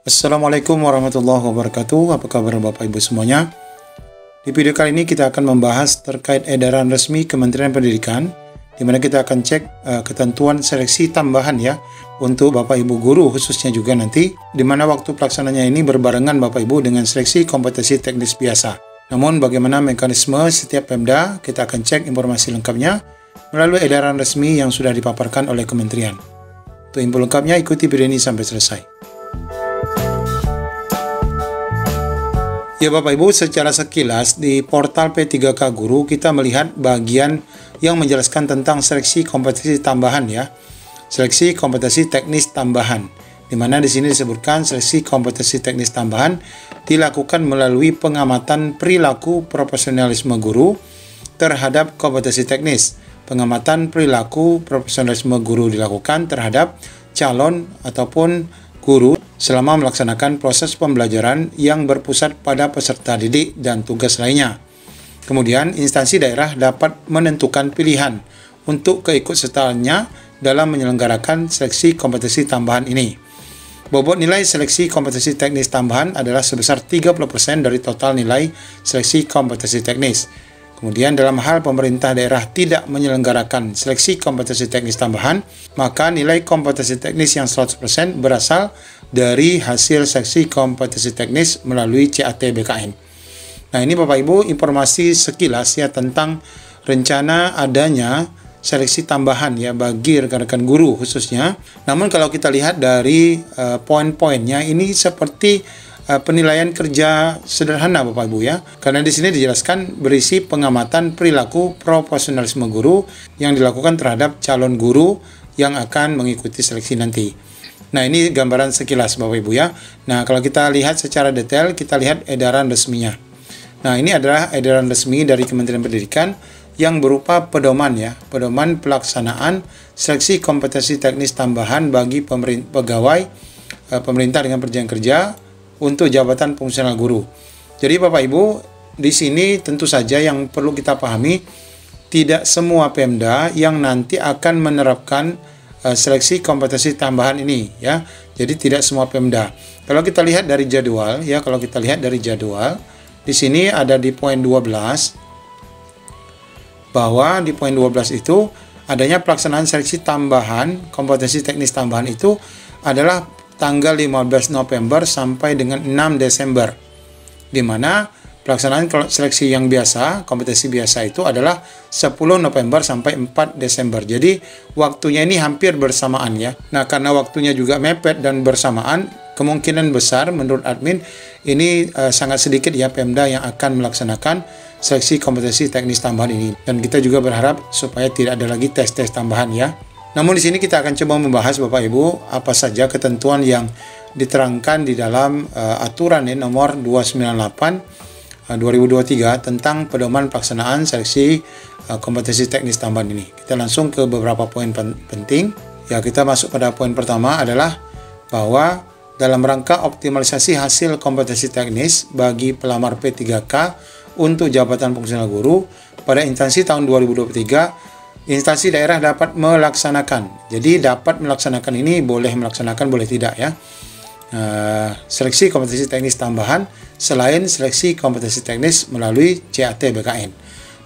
Assalamualaikum warahmatullahi wabarakatuh. Apa kabar Bapak Ibu semuanya? Di video kali ini kita akan membahas terkait edaran resmi Kementerian Pendidikan, di mana kita akan cek ketentuan seleksi tambahan ya untuk Bapak Ibu guru khususnya juga nanti, di mana waktu pelaksananya ini berbarengan Bapak Ibu dengan seleksi kompetensi teknis biasa. Namun bagaimana mekanisme setiap Pemda, kita akan cek informasi lengkapnya melalui edaran resmi yang sudah dipaparkan oleh Kementerian. Untuk info lengkapnya ikuti video ini sampai selesai. Ya Bapak Ibu, secara sekilas di portal P3K Guru kita melihat bagian yang menjelaskan tentang seleksi kompetensi tambahan ya. Seleksi kompetensi teknis tambahan. Di mana di sini disebutkan seleksi kompetensi teknis tambahan dilakukan melalui pengamatan perilaku profesionalisme guru terhadap kompetensi teknis. Pengamatan perilaku profesionalisme guru dilakukan terhadap calon ataupun guru selama melaksanakan proses pembelajaran yang berpusat pada peserta didik dan tugas lainnya. Kemudian, instansi daerah dapat menentukan pilihan untuk keikutsertaannya dalam menyelenggarakan seleksi kompetensi tambahan ini. Bobot nilai seleksi kompetensi teknis tambahan adalah sebesar 30% dari total nilai seleksi kompetensi teknis. Kemudian dalam hal pemerintah daerah tidak menyelenggarakan seleksi kompetensi teknis tambahan, maka nilai kompetensi teknis yang 100% berasal dari hasil seleksi kompetensi teknis melalui CAT BKN. Nah ini Bapak Ibu informasi sekilas ya tentang rencana adanya seleksi tambahan ya bagi rekan-rekan guru khususnya. Namun kalau kita lihat dari poin-poinnya ini seperti penilaian kerja sederhana Bapak Ibu ya. Karena di sini dijelaskan berisi pengamatan perilaku profesionalisme guru yang dilakukan terhadap calon guru yang akan mengikuti seleksi nanti. Nah, ini gambaran sekilas Bapak Ibu ya. Nah, kalau kita lihat secara detail, kita lihat edaran resminya. Nah, ini adalah edaran resmi dari Kementerian Pendidikan yang berupa pedoman ya, pedoman pelaksanaan seleksi kompetensi teknis tambahan bagi pegawai pemerintah dengan perjanjian kerja untuk jabatan fungsional guru. Jadi Bapak Ibu, di sini tentu saja yang perlu kita pahami, tidak semua Pemda yang nanti akan menerapkan seleksi kompetensi tambahan ini ya. Jadi tidak semua Pemda. Kalau kita lihat dari jadwal ya, di sini ada di poin 12 bahwa di poin 12 itu adanya pelaksanaan seleksi tambahan kompetensi teknis tambahan itu adalah tanggal 15 November sampai dengan 6 Desember, di mana pelaksanaan seleksi yang biasa, kompetensi biasa itu adalah 10 November sampai 4 Desember. Jadi waktunya ini hampir bersamaan ya. Nah karena waktunya juga mepet dan bersamaan, kemungkinan besar menurut admin ini sangat sedikit ya Pemda yang akan melaksanakan seleksi kompetensi teknis tambahan ini. Dan kita juga berharap supaya tidak ada lagi tes-tes tambahan ya. Namun di sini kita akan coba membahas Bapak Ibu apa saja ketentuan yang diterangkan di dalam aturan nomor 298 2023 tentang pedoman pelaksanaan seleksi kompetensi teknis tambahan ini. Kita langsung ke beberapa poin penting. Ya, kita masuk pada poin pertama adalah bahwa dalam rangka optimalisasi hasil kompetensi teknis bagi pelamar P3K untuk jabatan fungsional guru pada instansi tahun 2023, instansi daerah dapat melaksanakan. Jadi dapat melaksanakan ini boleh melaksanakan, boleh tidak ya. Seleksi kompetensi teknis tambahan selain seleksi kompetensi teknis melalui CAT BKN.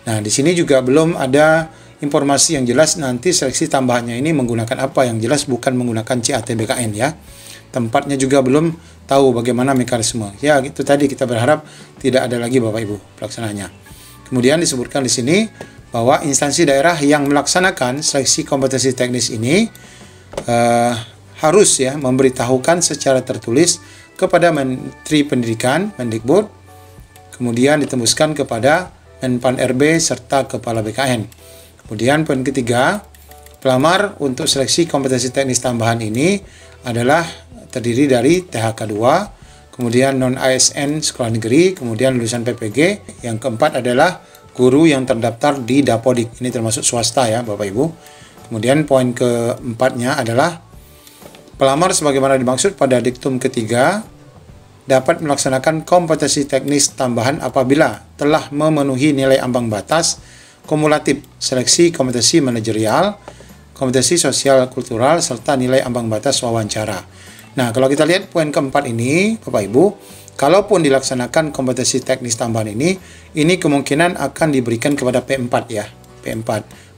Nah, di sini juga belum ada informasi yang jelas nanti seleksi tambahannya ini menggunakan apa, yang jelas bukan menggunakan CAT BKN ya. Tempatnya juga belum tahu bagaimana mekanisme. Ya, itu tadi kita berharap tidak ada lagi Bapak Ibu pelaksanaannya. Kemudian disebutkan di sini bahwa instansi daerah yang melaksanakan seleksi kompetensi teknis ini harus ya memberitahukan secara tertulis kepada Menteri Pendidikan, Mendikbud, kemudian ditembuskan kepada Menpan RB serta Kepala BKN. Kemudian poin ketiga, pelamar untuk seleksi kompetensi teknis tambahan ini adalah terdiri dari THK 2, kemudian non-ASN sekolah negeri, kemudian lulusan PPG. Yang keempat adalah guru yang terdaftar di Dapodik, ini termasuk swasta ya Bapak Ibu. Kemudian poin keempatnya adalah pelamar sebagaimana dimaksud pada diktum ketiga dapat melaksanakan kompetensi teknis tambahan apabila telah memenuhi nilai ambang batas kumulatif seleksi kompetensi manajerial, kompetensi sosial kultural, serta nilai ambang batas wawancara. Nah, kalau kita lihat poin keempat ini, Bapak Ibu, kalaupun dilaksanakan kompetensi teknis tambahan ini kemungkinan akan diberikan kepada P4 ya, P4.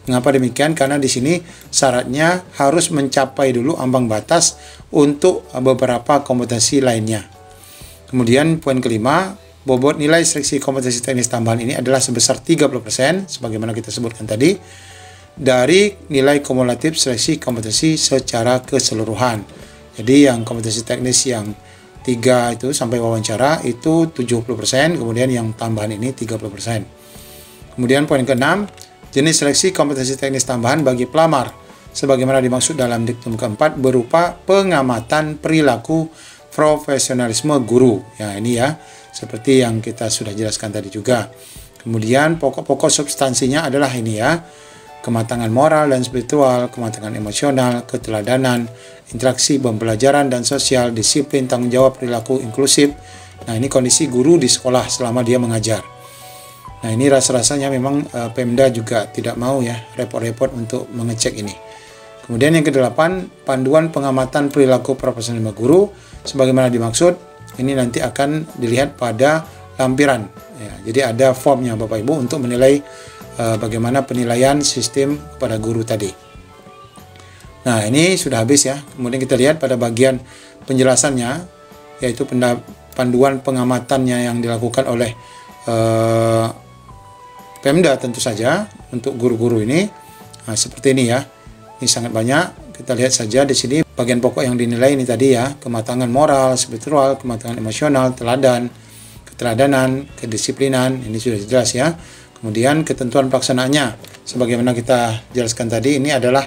Mengapa demikian? Karena di sini syaratnya harus mencapai dulu ambang batas untuk beberapa kompetensi lainnya. Kemudian poin kelima, bobot nilai seleksi kompetensi teknis tambahan ini adalah sebesar 30%, sebagaimana kita sebutkan tadi, dari nilai kumulatif seleksi kompetensi secara keseluruhan. Jadi yang kompetensi teknis yang 3 itu sampai wawancara itu 70%, kemudian yang tambahan ini 30%. Kemudian poin ke-6, jenis seleksi kompetensi teknis tambahan bagi pelamar, sebagaimana dimaksud dalam diktum keempat, berupa pengamatan perilaku profesionalisme guru. Ya, ini ya, seperti yang kita sudah jelaskan tadi juga. Kemudian pokok-pokok substansinya adalah ini ya, kematangan moral dan spiritual, kematangan emosional, keteladanan, interaksi pembelajaran dan sosial, disiplin, tanggung jawab, perilaku inklusif. Nah, ini kondisi guru di sekolah selama dia mengajar. Nah, ini rasa-rasanya memang Pemda juga tidak mau ya repot-repot untuk mengecek ini. Kemudian yang kedelapan, panduan pengamatan perilaku profesionalisme guru, sebagaimana dimaksud, ini nanti akan dilihat pada lampiran. Ya, jadi ada formnya Bapak Ibu untuk menilai bagaimana penilaian sistem kepada guru tadi. Nah, ini sudah habis ya. Kemudian kita lihat pada bagian penjelasannya, yaitu panduan pengamatannya yang dilakukan oleh Pemda tentu saja untuk guru-guru ini. Nah, seperti ini ya. Ini sangat banyak. Kita lihat saja di sini bagian pokok yang dinilai ini tadi ya, kematangan moral, spiritual, kematangan emosional, keteladanan, kedisiplinan, ini sudah jelas ya. Kemudian ketentuan pelaksanaannya, sebagaimana kita jelaskan tadi, ini adalah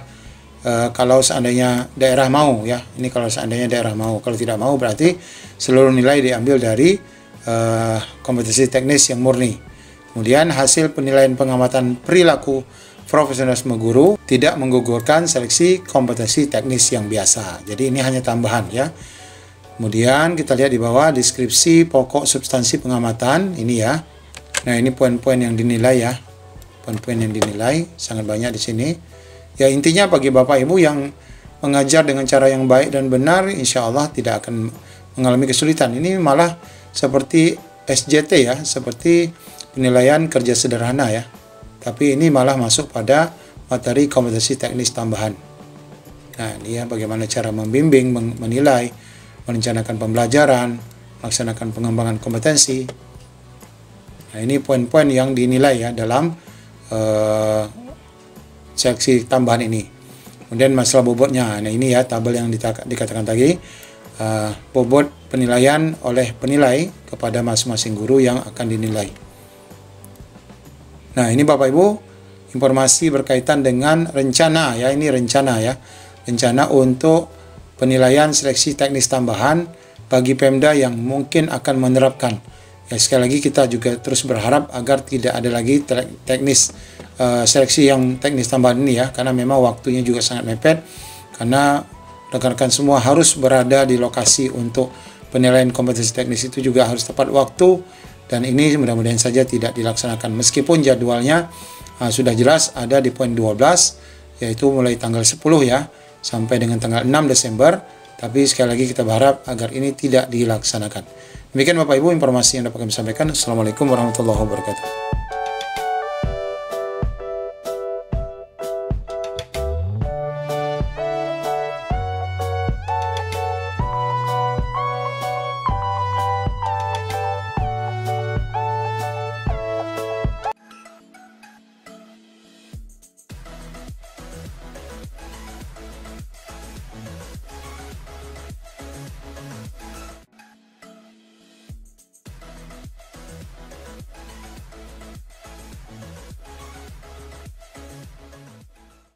kalau seandainya daerah mau ya, ini kalau seandainya daerah mau, kalau tidak mau berarti seluruh nilai diambil dari kompetensi teknis yang murni. Kemudian hasil penilaian pengamatan perilaku profesionalisme guru tidak menggugurkan seleksi kompetensi teknis yang biasa. Jadi ini hanya tambahan ya. Kemudian kita lihat di bawah deskripsi pokok substansi pengamatan ini ya. Nah, ini poin-poin yang dinilai ya. Poin-poin yang dinilai sangat banyak di sini. Ya, intinya bagi Bapak Ibu yang mengajar dengan cara yang baik dan benar, insya Allah tidak akan mengalami kesulitan. Ini malah seperti SJT ya, seperti penilaian kerja sederhana ya. Tapi ini malah masuk pada materi kompetensi teknis tambahan. Nah, ini ya bagaimana cara membimbing, menilai, merencanakan pembelajaran, melaksanakan pengembangan kompetensi. Nah, ini poin-poin yang dinilai ya dalam seleksi tambahan ini. Kemudian masalah bobotnya. Nah, ini ya tabel yang dikatakan tadi. Bobot penilaian oleh penilai kepada masing-masing guru yang akan dinilai. Nah, ini Bapak Ibu informasi berkaitan dengan rencana ya, ini rencana ya. Rencana untuk penilaian seleksi teknis tambahan bagi Pemda yang mungkin akan menerapkan. Ya, sekali lagi kita juga terus berharap agar tidak ada lagi seleksi yang teknis tambahan ini ya, karena memang waktunya juga sangat mepet, karena rekan-rekan semua harus berada di lokasi untuk penilaian kompetensi teknis itu juga harus tepat waktu. Dan ini mudah-mudahan saja tidak dilaksanakan meskipun jadwalnya sudah jelas ada di poin 12, yaitu mulai tanggal 10 ya sampai dengan tanggal 6 Desember. Tapi sekali lagi kita berharap agar ini tidak dilaksanakan. Demikian Bapak Ibu informasi yang dapat kami sampaikan. Assalamualaikum warahmatullahi wabarakatuh.